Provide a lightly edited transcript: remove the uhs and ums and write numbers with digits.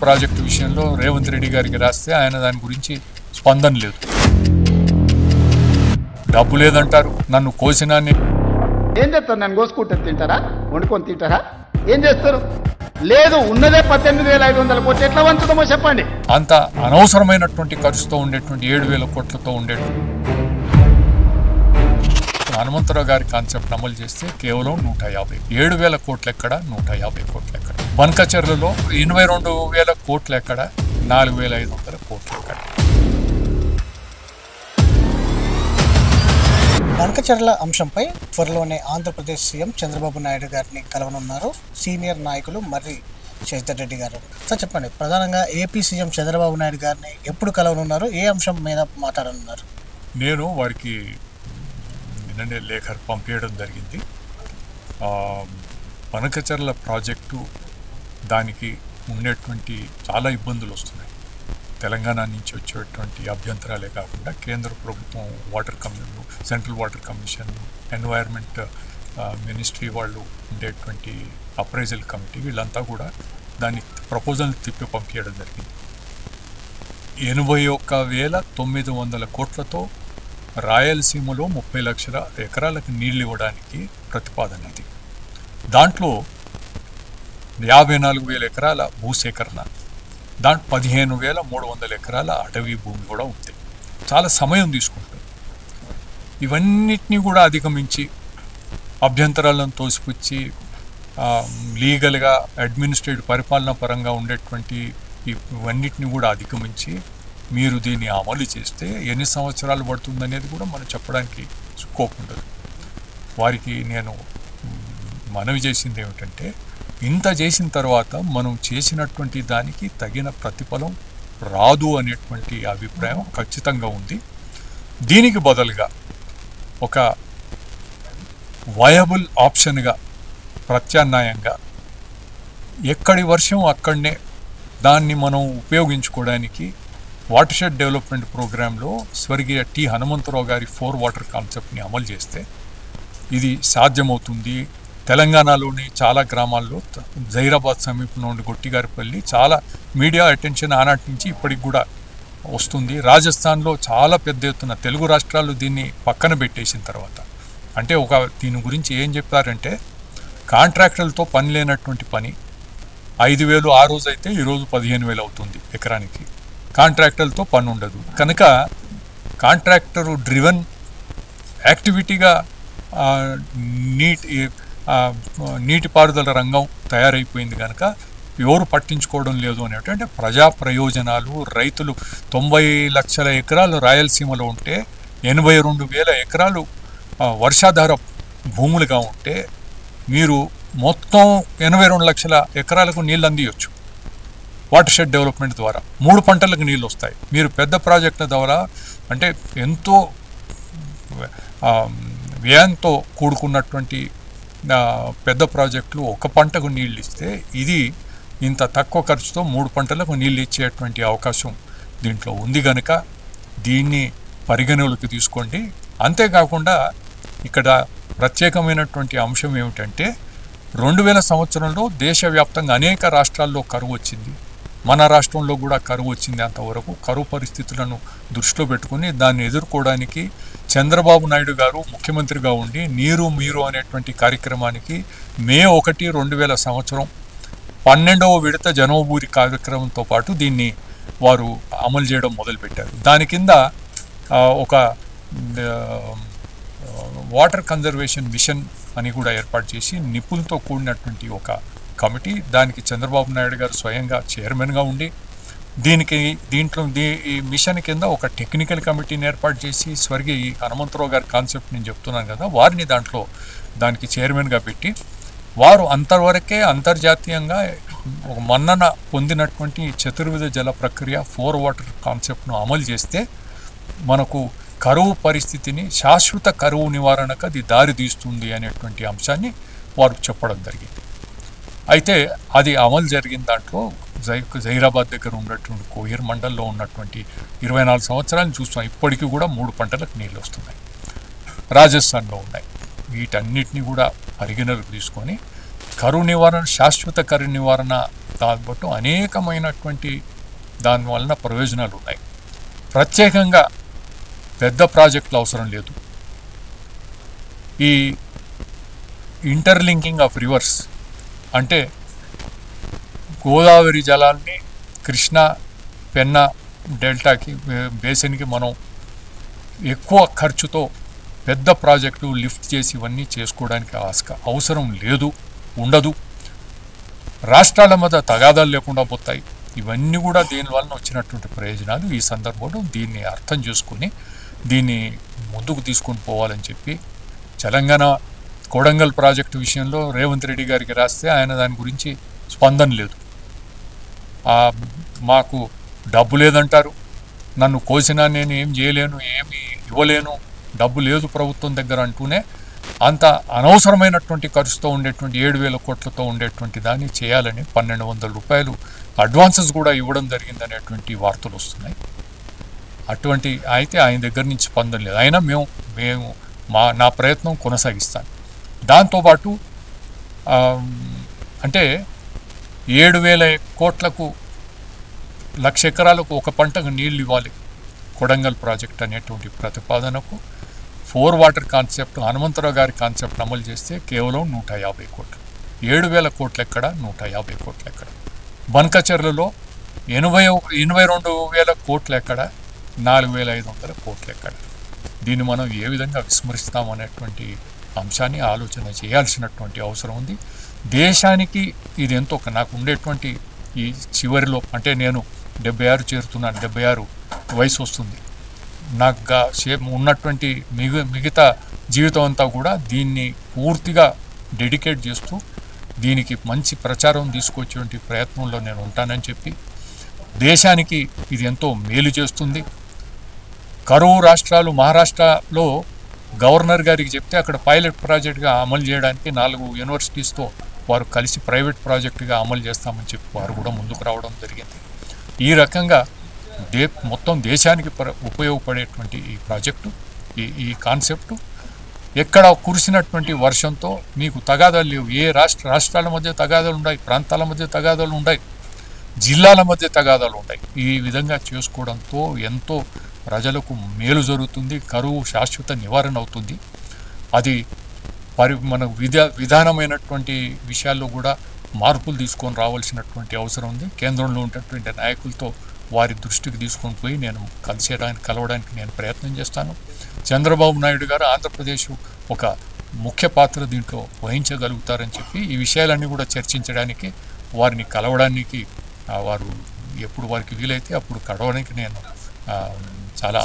Project విషయంలో రేవంత్ రెడ్డి గారికి రాస్తే ఆయన దాని గురించి స్పందన లేదు. డబ్బు లేదంటారు, నన్ను కోసినాన్ని ఏం చేస్తారు? నన్ను కోసుకుంటే తింటారా? వండుకొని తింటారా? ఏం చేస్తారు? లేదు, ఉన్నదే 18,500 కోట్లు ఎట్లా వంచుతామో చెప్పండి. అంత అనవసరమైనటువంటి ఖర్చుతో ఉండేటువంటి 7,000 కోట్లతో ఉండేటువంటి హనుమంతరావు గారి కాన్సెప్ట్ అమలు చేస్తే కేవలం 150. 7,000 కోట్లు ఎక్కడ, 150 కోట్లు ఎక్కడ? బనకచెర్లలో 82,000 కోట్లు ఎక్కడ, 4,500 కోట్లు ఎక్కడ? బనకచెర్ల అంశంపై త్వరలోనే ఆంధ్రప్రదేశ్ సీఎం చంద్రబాబు నాయుడు గారిని కలవనున్నారు సీనియర్ నాయకులు మర్రి శశిధర్ రెడ్డి గారు. సార్ చెప్పండి, ప్రధానంగా ఏపీ సీఎం చంద్రబాబు నాయుడు గారిని ఎప్పుడు కలవనున్నారు, ఏ అంశం మీద మాట్లాడనున్నారు? నేను వారికి నిన్ననే లేఖ పంపించడం జరిగింది. బనకచెర్ల ప్రాజెక్టు దానికి ఉండేటువంటి చాలా ఇబ్బందులు వస్తున్నాయి. తెలంగాణ నుంచి వచ్చేటువంటి అభ్యంతరాలే కాకుండా కేంద్ర ప్రభుత్వం water commission, central water commission, environment ministry వాళ్ళు ఉండేటువంటి అప్రైజల్ కమిటీ వీళ్ళంతా కూడా దాని ప్రపోజల్ తిప్పి పంపించడం జరిగింది. 81,900 కోట్లతో రాయలసీమలో 30 లక్షల ఎకరాలకు నీళ్ళు ఇవ్వడానికి ప్రతిపాదన ఇది. దాంట్లో 54,000 ఎకరాల భూసేకరణ, దాంట్లో 15,300 ఎకరాల అటవీ భూమి కూడా ఉంది. చాలా సమయం తీసుకుంటుంది. ఇవన్నిటినీ కూడా అధిగమించి అభ్యంతరాలను తోసిపుచ్చి లీగల్గా అడ్మినిస్ట్రేటివ్ పరిపాలన పరంగా ఉండేటువంటి ఇవన్నిటిని కూడా అధిగమించి మీరు దీన్ని అమలు చేస్తే ఎన్ని సంవత్సరాలు పడుతుందనేది కూడా మనం చెప్పడానికి స్కోప్ ఉండదు. వారికి నేను మనవి చేసింది ఏమిటంటే, ఇంత చేసిన తర్వాత మనం చేసినటువంటి దానికి తగిన ప్రతిఫలం రాదు అనేటువంటి అభిప్రాయం ఖచ్చితంగా ఉంది. దీనికి బదులుగా ఒక వయబుల్ ఆప్షన్గా, ప్రత్యామ్నాయంగా ఎక్కడి వర్షం అక్కడనే దాన్ని మనం ఉపయోగించుకోవడానికి వాటర్షెడ్ డెవలప్మెంట్ ప్రోగ్రాంలో స్వర్గీయ టి హనుమంతరావు గారి 4 వాటర్ కాన్సెప్ట్ని అమలు చేస్తే ఇది సాధ్యమవుతుంది. తెలంగాణలోని చాలా గ్రామాల్లో, జైరాబాద్ సమీపంలో ఉండి గొట్టిగారిపల్లి, చాలా మీడియా అటెన్షన్ ఆనాటి నుంచి ఇప్పటికి కూడా వస్తుంది. రాజస్థాన్లో చాలా పెద్ద ఎత్తున తెలుగు రాష్ట్రాలు దీన్ని పక్కన పెట్టేసిన తర్వాత, అంటే దీని గురించి ఏం చెప్పారంటే, కాంట్రాక్టర్లతో పని లేనటువంటి పని 5,000 ఆ రోజు అయితే ఈరోజు 15,000 అవుతుంది ఎకరానికి. కాంట్రాక్టర్లతో పని ఉండదు కనుక కాంట్రాక్టరు డ్రివెన్ యాక్టివిటీగా నీటిపారుదల రంగం తయారైపోయింది కనుక ఎవరు పట్టించుకోవడం లేదు అనేటువంటి ప్రజా ప్రయోజనాలు. రైతులు 90 లక్షల ఎకరాలు రాయలసీమలో ఉంటే 82,000 ఎకరాలు వర్షాధార భూములుగా ఉంటే మీరు మొత్తం 82 లక్షల ఎకరాలకు నీళ్ళు అందియొచ్చు. వాటర్షెడ్ డెవలప్మెంట్ ద్వారా 3 పంటలకు నీళ్ళు వస్తాయి. మీరు పెద్ద ప్రాజెక్టుల ద్వారా, అంటే ఎంతో వ్యయంతో కూడుకున్నటువంటి పెద్ద ప్రాజెక్టులు ఒక పంటకు నీళ్ళు ఇస్తే, ఇది ఇంత తక్కువ ఖర్చుతో 3 పంటలకు నీళ్ళు ఇచ్చేటువంటి అవకాశం దీంట్లో ఉంది కనుక దీన్ని పరిగణలోకి తీసుకోండి. అంతేకాకుండా ఇక్కడ ప్రత్యేకమైనటువంటి అంశం ఏమిటంటే, 2000 సంవత్సరంలో దేశవ్యాప్తంగా అనేక రాష్ట్రాల్లో కరువు వచ్చింది. మన రాష్ట్రంలో కూడా కరువు వచ్చింది. అంతవరకు కరువు పరిస్థితులను దృష్టిలో పెట్టుకుని దాన్ని ఎదుర్కోవడానికి చంద్రబాబు నాయుడు గారు ముఖ్యమంత్రిగా ఉండి నీరు మీరు అనేటువంటి కార్యక్రమానికి మే 1, 2000 సంవత్సరం 12వ విడత జనవభూరి కార్యక్రమంతో పాటు దీన్ని వారు అమలు చేయడం మొదలుపెట్టారు. దాని కింద ఒక వాటర్ కన్జర్వేషన్ మిషన్ అని కూడా ఏర్పాటు చేసి నిపుణులతో కూడినటువంటి ఒక కమిటీ, దానికి చంద్రబాబు నాయుడు గారు స్వయంగా చైర్మన్గా ఉండి దీంట్లో ఈ మిషన్ కింద ఒక టెక్నికల్ కమిటీని ఏర్పాటు చేసి స్వర్గీయ హనుమంతరావు గారి కాన్సెప్ట్ నేను చెప్తున్నాను కదా, వారిని దానికి చైర్మన్గా పెట్టి వారు అంతవరకే అంతర్జాతీయంగా ఒక మన్నన పొందినటువంటి చతుర్విధ జల ప్రక్రియ 4 వాటర్ కాన్సెప్ట్ను అమలు చేస్తే మనకు కరువు పరిస్థితిని, శాశ్వత కరువు నివారణకు అది దారి తీస్తుంది అనేటువంటి అంశాన్ని వారు చెప్పడం జరిగింది. అయితే అది అమలు జరిగిన దాంట్లో జైరాబాద్ దగ్గర ఉన్నటువంటి కోహిర్ మండల్లో ఉన్నటువంటి 24 సంవత్సరాలను చూస్తాం. ఇప్పటికీ కూడా 3 పంటలకు నీళ్ళు వస్తున్నాయి. రాజస్థాన్లో ఉన్నాయి. వీటన్నిటిని కూడా పరిగణలోకి తీసుకొని కరువు నివారణ, శాశ్వత కరువు నివారణ దాంతో అనేకమైనటువంటి దాని వలన ప్రయోజనాలు ఉన్నాయి. ప్రత్యేకంగా పెద్ద ప్రాజెక్టులు అవసరం లేదు. ఈ ఇంటర్లింకింగ్ ఆఫ్ రివర్స్ అంటే గోదావరి జలాల్ని కృష్ణా పెన్నా డెల్టాకి బేసిన్కి మనం ఎక్కువ ఖర్చుతో పెద్ద ప్రాజెక్టు లిఫ్ట్ చేసి ఇవన్నీ చేసుకోవడానికి అవసరం లేదు, ఉండదు. రాష్ట్రాల మధ్య తగాదాలు లేకుండా పోతాయి. ఇవన్నీ కూడా దీనివల్ల వచ్చినటువంటి ప్రయోజనాలు. ఈ సందర్భంలో దీన్ని అర్థం చేసుకుని దీన్ని ముందుకు తీసుకొని పోవాలని చెప్పి తెలంగాణ కొడంగల్ ప్రాజెక్టు విషయంలో రేవంత్ రెడ్డి గారికి రాస్తే ఆయన దాని గురించి స్పందన లేదు. మాకు డబ్బు లేదంటారు, నన్ను కోసినా నేను ఏం చేయలేను, ఏమి ఇవ్వలేను, డబ్బు లేదు ప్రభుత్వం దగ్గర అంటూనే అంత అనవసరమైనటువంటి ఖర్చుతో ఉండేటువంటి 7,000 కోట్లతో ఉండేటువంటి దాన్ని చేయాలని 1,200 రూపాయలు అడ్వాన్సెస్ కూడా ఇవ్వడం జరిగిందనేటువంటి వార్తలు వస్తున్నాయి. అటువంటి అయితే ఆయన దగ్గర నుంచి స్పందన లేదు. అయినా మేము నా ప్రయత్నం కొనసాగిస్తాను. దాంతోపాటు అంటే 7,000 కోట్లకు 1,00,000 ఎకరాలకు ఒక పంటకు నీళ్ళు ఇవ్వాలి కొడంగల్ ప్రాజెక్ట్ అనేటువంటి ప్రతిపాదనకు 4 వాటర్ కాన్సెప్ట్ హనుమంతరావు గారి కాన్సెప్ట్ అమలు చేస్తే కేవలం 150 కోట్లు. 7,000 కోట్లు ఎక్కడ, 150 కోట్లు ఎక్కడ? బన్కచర్లలో 82,000 కోట్లు ఎక్కడ, 4,500 కోట్లు ఎక్కడ? దీన్ని మనం ఏ విధంగా విస్మరిస్తామనేటువంటి అంశాన్ని ఆలోచన చేయాల్సినటువంటి అవసరం ఉంది. దేశానికి ఇది ఎంతో నాకు ఉండేటువంటి ఈ చివరిలో అంటే నేను 76 చేరుతున్నాను, 76 వయసు వస్తుంది. నాకు ఉన్నటువంటి మిగతా జీవితం అంతా కూడా దీన్ని పూర్తిగా డెడికేట్ చేస్తూ దీనికి మంచి ప్రచారం తీసుకొచ్చేటువంటి ప్రయత్నంలో నేను ఉంటానని చెప్పి దేశానికి ఇది ఎంతో మేలు చేస్తుంది. కరువు రాష్ట్రాలు మహారాష్ట్రలో గవర్నర్ గారికి చెప్తే అక్కడ పైలట్ ప్రాజెక్టుగా అమలు చేయడానికి 4 యూనివర్సిటీస్తో వారు కలిసి ప్రైవేట్ ప్రాజెక్టుగా అమలు చేస్తామని చెప్పి వారు కూడా ముందుకు రావడం జరిగింది. ఈ రకంగా మొత్తం దేశానికి ఉపయోగపడేటువంటి ఈ ప్రాజెక్టు ఈ కాన్సెప్టు ఎక్కడ కురిసినటువంటి వర్షంతో మీకు తగాదాలు లేవు. ఏ రాష్ట్రాల మధ్య తగాదాలు ఉన్నాయి, ప్రాంతాల మధ్య తగాదాలు ఉన్నాయి, జిల్లాల మధ్య తగాదాలు ఉన్నాయి. ఈ విధంగా చేసుకోవడంతో ఎంతో ప్రజలకు మేలు జరుగుతుంది. కరువు శాశ్వత నివారణ అవుతుంది. అది మన విధానమైనటువంటి విషయాల్లో కూడా మార్పులు తీసుకొని రావాల్సినటువంటి అవసరం ఉంది. కేంద్రంలో ఉన్నటువంటి నాయకులతో వారి దృష్టికి తీసుకొని పోయి నేను కలవడానికి నేను ప్రయత్నం చేస్తాను. చంద్రబాబు నాయుడు గారు ఆంధ్రప్రదేశ్ ఒక ముఖ్య పాత్ర దీంట్లో వహించగలుగుతారని చెప్పి ఈ విషయాలన్నీ కూడా చర్చించడానికి వారిని కలవడానికి వారు ఎప్పుడు వారికి వీలైతే అప్పుడు కలవడానికి నేను చాలా